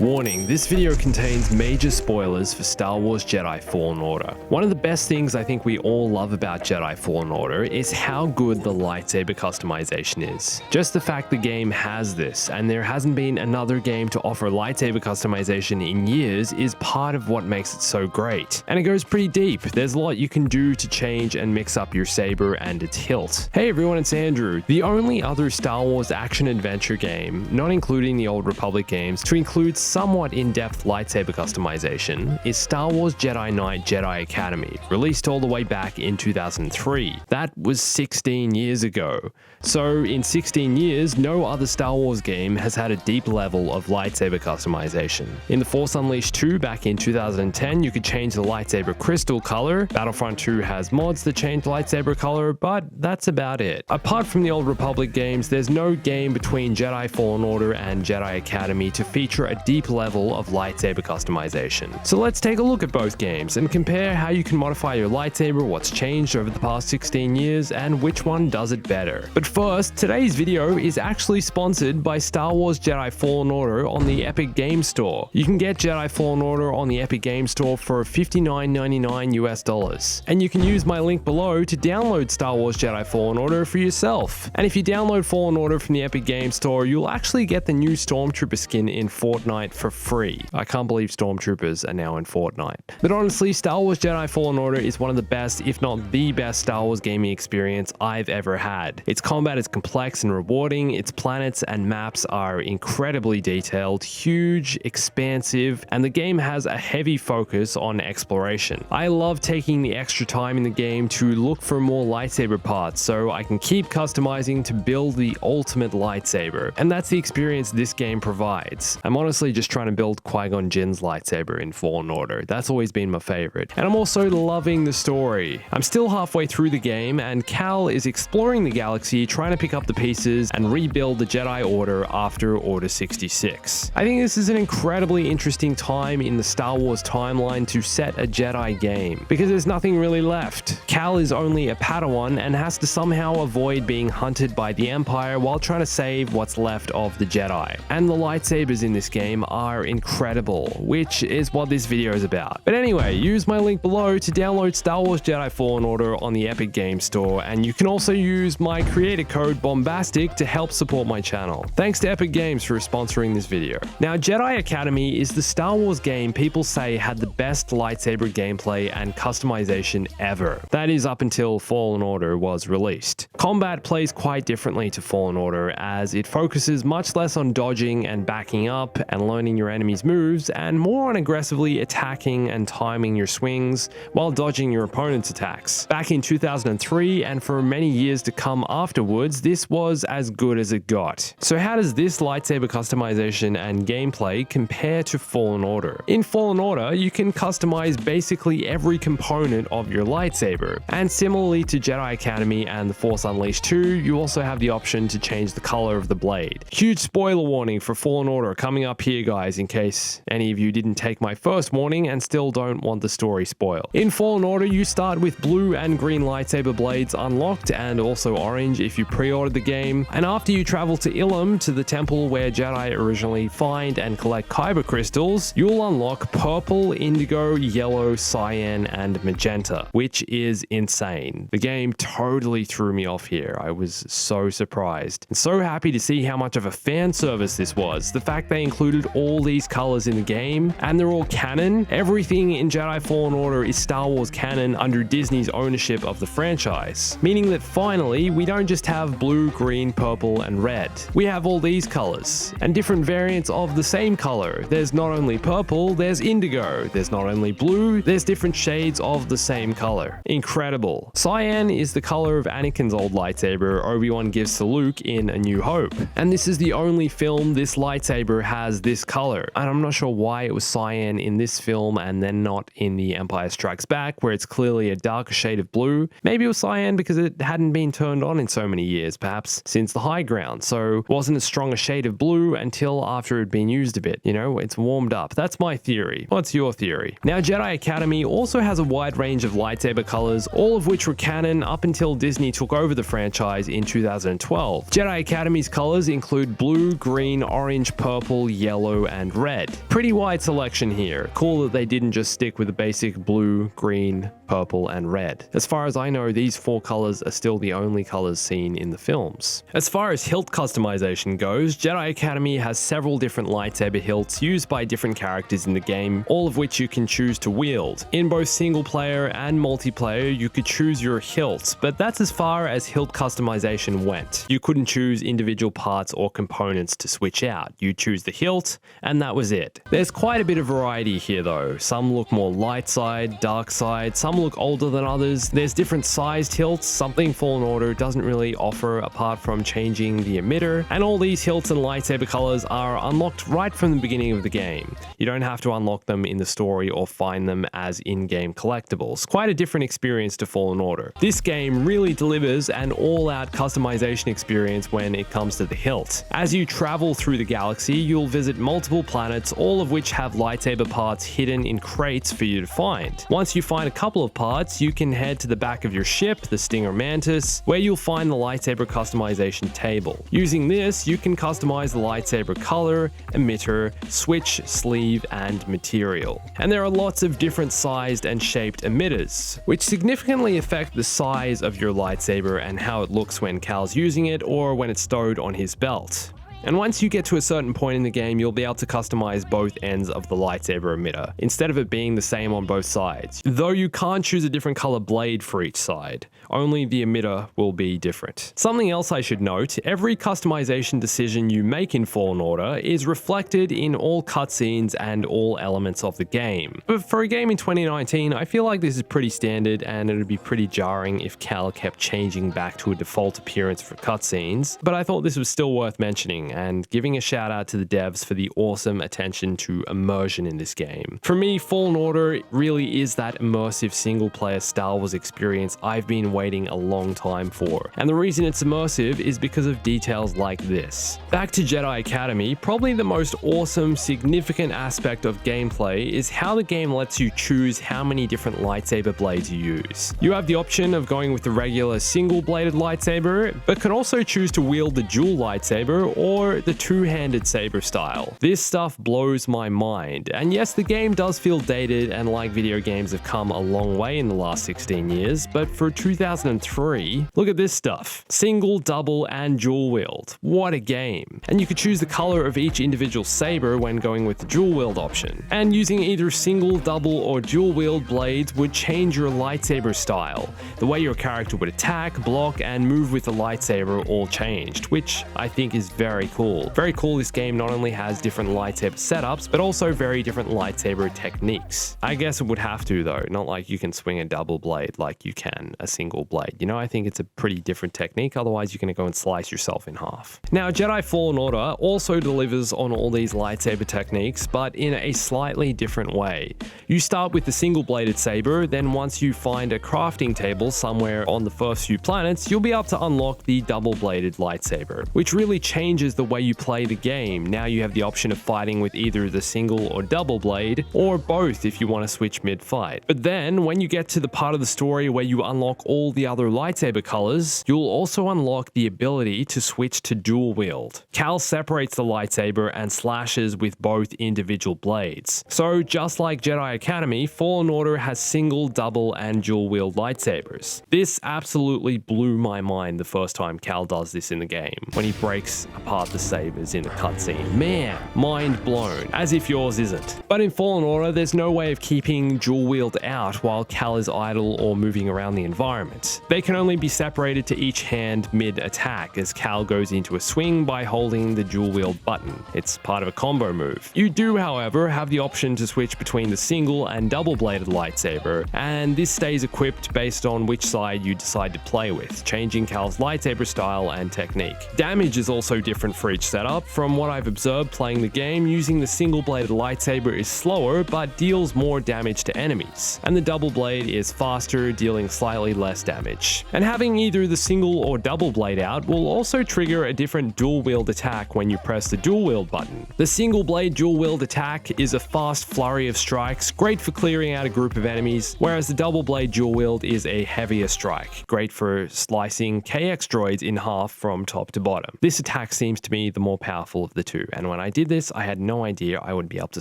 Warning, this video contains major spoilers for Star Wars Jedi Fallen Order. One of the best things I think we all love about Jedi Fallen Order is how good the lightsaber customization is. Just the fact the game has this, and there hasn't been another game to offer lightsaber customization in years, is part of what makes it so great. And it goes pretty deep. There's a lot you can do to change and mix up your saber and its hilt. Hey everyone, it's Andrew. The only other Star Wars action-adventure game, not including the Old Republic games, to include somewhat in-depth lightsaber customization is Star Wars Jedi Knight Jedi Academy, released all the way back in 2003. That was 16 years ago. So in 16 years, no other Star Wars game has had a deep level of lightsaber customization. In The Force Unleashed 2 back in 2010, you could change the lightsaber crystal color. Battlefront 2 has mods that change lightsaber color, but that's about it. Apart from the Old Republic games, there's no game between Jedi Fallen Order and Jedi Academy to feature a deep level of lightsaber customization. So let's take a look at both games and compare how you can modify your lightsaber, what's changed over the past 16 years, and which one does it better. But first, today's video is actually sponsored by Star Wars Jedi Fallen Order on the Epic Games Store. You can get Jedi Fallen Order on the Epic Games Store for $59.99 US. And you can use my link below to download Star Wars Jedi Fallen Order for yourself. And if you download Fallen Order from the Epic Games Store, you'll actually get the new Stormtrooper skin in Fortnite for free. I can't believe Stormtroopers are now in Fortnite. But honestly, Star Wars Jedi Fallen Order is one of the best, if not the best, Star Wars gaming experience I've ever had. Its combat is complex and rewarding, its planets and maps are incredibly detailed, huge, expansive, and the game has a heavy focus on exploration. I love taking the extra time in the game to look for more lightsaber parts so I can keep customizing to build the ultimate lightsaber. And that's the experience this game provides. I'm honestly just trying to build Qui-Gon Jinn's lightsaber in Fallen Order. That's always been my favorite. And I'm also loving the story. I'm still halfway through the game, and Cal is exploring the galaxy, trying to pick up the pieces and rebuild the Jedi Order after Order 66. I think this is an incredibly interesting time in the Star Wars timeline to set a Jedi game, because there's nothing really left. Cal is only a Padawan and has to somehow avoid being hunted by the Empire while trying to save what's left of the Jedi. And the lightsabers in this game are incredible, which is what this video is about. But anyway, use my link below to download Star Wars Jedi Fallen Order on the Epic Games Store, and you can also use my creator code Bombastic to help support my channel. Thanks to Epic Games for sponsoring this video. Now, Jedi Academy is the Star Wars game people say had the best lightsaber gameplay and customization ever. That is up until Fallen Order was released. Combat plays quite differently to Fallen Order, as it focuses much less on dodging and backing up and learning your enemy's moves, and more on aggressively attacking and timing your swings while dodging your opponent's attacks. Back in 2003 and for many years to come afterwards, this was as good as it got. So how does this lightsaber customization and gameplay compare to Fallen Order? In Fallen Order, you can customize basically every component of your lightsaber, and similarly to Jedi Academy and The Force Unleashed 2, you also have the option to change the color of the blade. Huge spoiler warning for Fallen Order coming up here, guys, in case any of you didn't take my first warning and still don't want the story spoiled. In Fallen Order, you start with blue and green lightsaber blades unlocked, and also orange if you pre-ordered the game. And after you travel to Ilum, to the temple where Jedi originally find and collect kyber crystals, you'll unlock purple, indigo, yellow, cyan, and magenta, which is insane. The game totally threw me off here. I was so surprised and so happy to see how much of a fan service this was. The fact they included all these colors in the game, and they're all canon. Everything in Jedi Fallen Order is Star Wars canon under Disney's ownership of the franchise, meaning that finally we don't just have blue, green, purple, and red. We have all these colors and different variants of the same color. There's not only purple, there's indigo. There's not only blue, there's different shades of the same color. Incredible. Cyan is the color of Anakin's old lightsaber Obi-Wan gives to Luke in A New Hope, and this is the only film this lightsaber has this color. And I'm not sure why it was cyan in this film and then not in The Empire Strikes Back, where it's clearly a darker shade of blue. Maybe it was cyan because it hadn't been turned on in so many years, perhaps since the High Ground, so wasn't as strong a shade of blue until after it had been used a bit. You know, it's warmed up. That's my theory. What's your theory? Now, Jedi Academy also has a wide range of lightsaber colors, all of which were canon up until Disney took over the franchise in 2012. Jedi Academy's colors include blue, green, orange, purple, yellow, yellow, and red. Pretty wide selection here. Cool that they didn't just stick with the basic blue, green, purple, and red. As far as I know, these 4 colors are still the only colors seen in the films. As far as hilt customization goes, Jedi Academy has several different lightsaber hilts used by different characters in the game, all of which you can choose to wield. In both single player and multiplayer, you could choose your hilt, but that's as far as hilt customization went. You couldn't choose individual parts or components to switch out. You choose the hilt, and that was it. There's quite a bit of variety here though. Some look more light side, dark side, some look older than others. There's different sized hilts, something Fallen Order doesn't really offer apart from changing the emitter, and all these hilts and lightsaber colors are unlocked right from the beginning of the game. You don't have to unlock them in the story or find them as in-game collectibles. Quite a different experience to Fallen Order. This game really delivers an all-out customization experience when it comes to the hilt. As you travel through the galaxy, you'll visit multiple planets, all of which have lightsaber parts hidden in crates for you to find. Once you find a couple of parts, you can head to the back of your ship, the Stinger Mantis, where you'll find the Lightsaber Customization table. Using this, you can customize the lightsaber color, emitter, switch, sleeve, and material. And there are lots of different sized and shaped emitters, which significantly affect the size of your lightsaber and how it looks when Cal's using it or when it's stowed on his belt. And once you get to a certain point in the game, you'll be able to customize both ends of the lightsaber emitter, instead of it being the same on both sides. Though you can't choose a different color blade for each side, only the emitter will be different. Something else I should note, every customization decision you make in Fallen Order is reflected in all cutscenes and all elements of the game. But for a game in 2019, I feel like this is pretty standard, and it would be pretty jarring if Cal kept changing back to a default appearance for cutscenes, but I thought this was still worth mentioning and giving a shout out to the devs for the awesome attention to immersion in this game. For me, Fallen Order really is that immersive single-player Star Wars experience I've been waiting a long time for. And the reason it's immersive is because of details like this. Back to Jedi Academy, probably the most awesome, significant aspect of gameplay is how the game lets you choose how many different lightsaber blades you use. You have the option of going with the regular single-bladed lightsaber, but can also choose to wield the dual lightsaber or the two-handed saber style. This stuff blows my mind, and yes, the game does feel dated and like video games have come a long way in the last 16 years, but for 2003, look at this stuff. Single, double, and dual wield. What a game. And you could choose the color of each individual saber when going with the dual wield option. And using either single, double, or dual wield blades would change your lightsaber style. The way your character would attack, block, and move with the lightsaber all changed, which I think is very cool. Very cool, this game not only has different lightsaber setups, but also very different lightsaber techniques. I guess it would have to though, not like you can swing a double blade like you can a single blade. You know, I think it's a pretty different technique, otherwise you're going to go and slice yourself in half. Now, Jedi Fallen Order also delivers on all these lightsaber techniques, but in a slightly different way. You start with the single-bladed saber, then once you find a crafting table somewhere on the first few planets, you'll be able to unlock the double-bladed lightsaber, which really changes the way you play the game. Now you have the option of fighting with either the single or double blade, or both if you want to switch mid-fight. But then, when you get to the part of the story where you unlock all the other lightsaber colors, you'll also unlock the ability to switch to dual wield. Cal separates the lightsaber and slashes with both individual blades. So just like Jedi Academy, Fallen Order has single, double, and dual wield lightsabers. This absolutely blew my mind the first time Cal does this in the game, when he breaks apart the sabers in the cutscene. Man, mind blown, as if yours isn't. But in Fallen Order, there's no way of keeping dual wield out while Cal is idle or moving around the environment. They can only be separated to each hand mid-attack as Cal goes into a swing by holding the dual wield button. It's part of a combo move. You do, however, have the option to switch between the single and double-bladed lightsaber, and this stays equipped based on which side you decide to play with, changing Cal's lightsaber style and technique. Damage is also different for each setup. From what I've observed playing the game, using the single-bladed lightsaber is slower but deals more damage to enemies, and the double blade is faster, dealing slightly less damage. And having either the single or double blade out will also trigger a different dual wield attack when you press the dual wield button. The single blade dual wield attack is a fast flurry of strikes, great for clearing out a group of enemies, whereas the double blade dual wield is a heavier strike, great for slicing KX droids in half from top to bottom. This attack seems to me the more powerful of the two, and when I did this, I had no idea I would be able to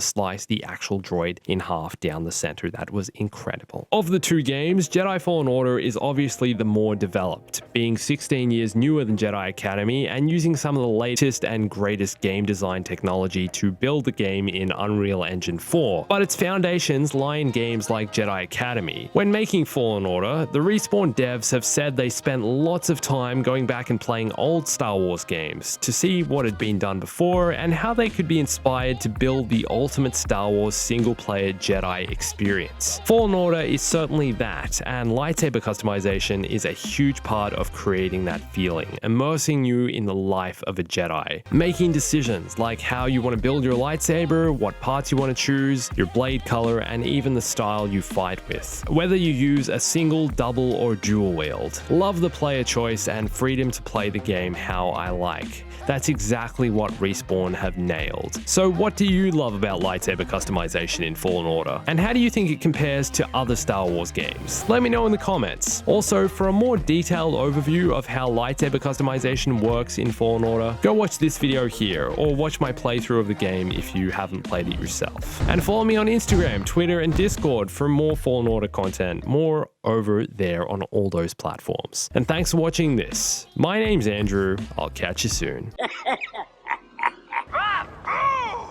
slice the actual droid in half down the center. That was incredible. Of the two games, Jedi Fallen Order is obviously the more developed, being 16 years newer than Jedi Academy and using some of the latest and greatest game design technology to build the game in Unreal Engine 4, but its foundations lie in games like Jedi Academy. When making Fallen Order, the Respawn devs have said they spent lots of time going back and playing old Star Wars games to see what had been done before and how they could be inspired to build the ultimate Star Wars single-player Jedi experience. Fallen Order is certainly that, and lightsaber customization is a huge part of creating that feeling, immersing you in the life of a Jedi. Making decisions like how you want to build your lightsaber, what parts you want to choose, your blade color, and even the style you fight with. Whether you use a single, double, or dual wield. Love the player choice and freedom to play the game how I like. That's exactly what Respawn have nailed. So what do you love about lightsaber customization in Fallen Order? And how do you think it compares to other Star Wars games? Let me know in the comments. Also, for a more detailed overview of how lightsaber customization works in Fallen Order, go watch this video here, or watch my playthrough of the game if you haven't played it yourself. And follow me on Instagram, Twitter, and Discord for more Fallen Order content, more over there on all those platforms. And thanks for watching this. My name's Andrew. I'll catch you soon.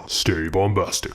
Stay bombastic.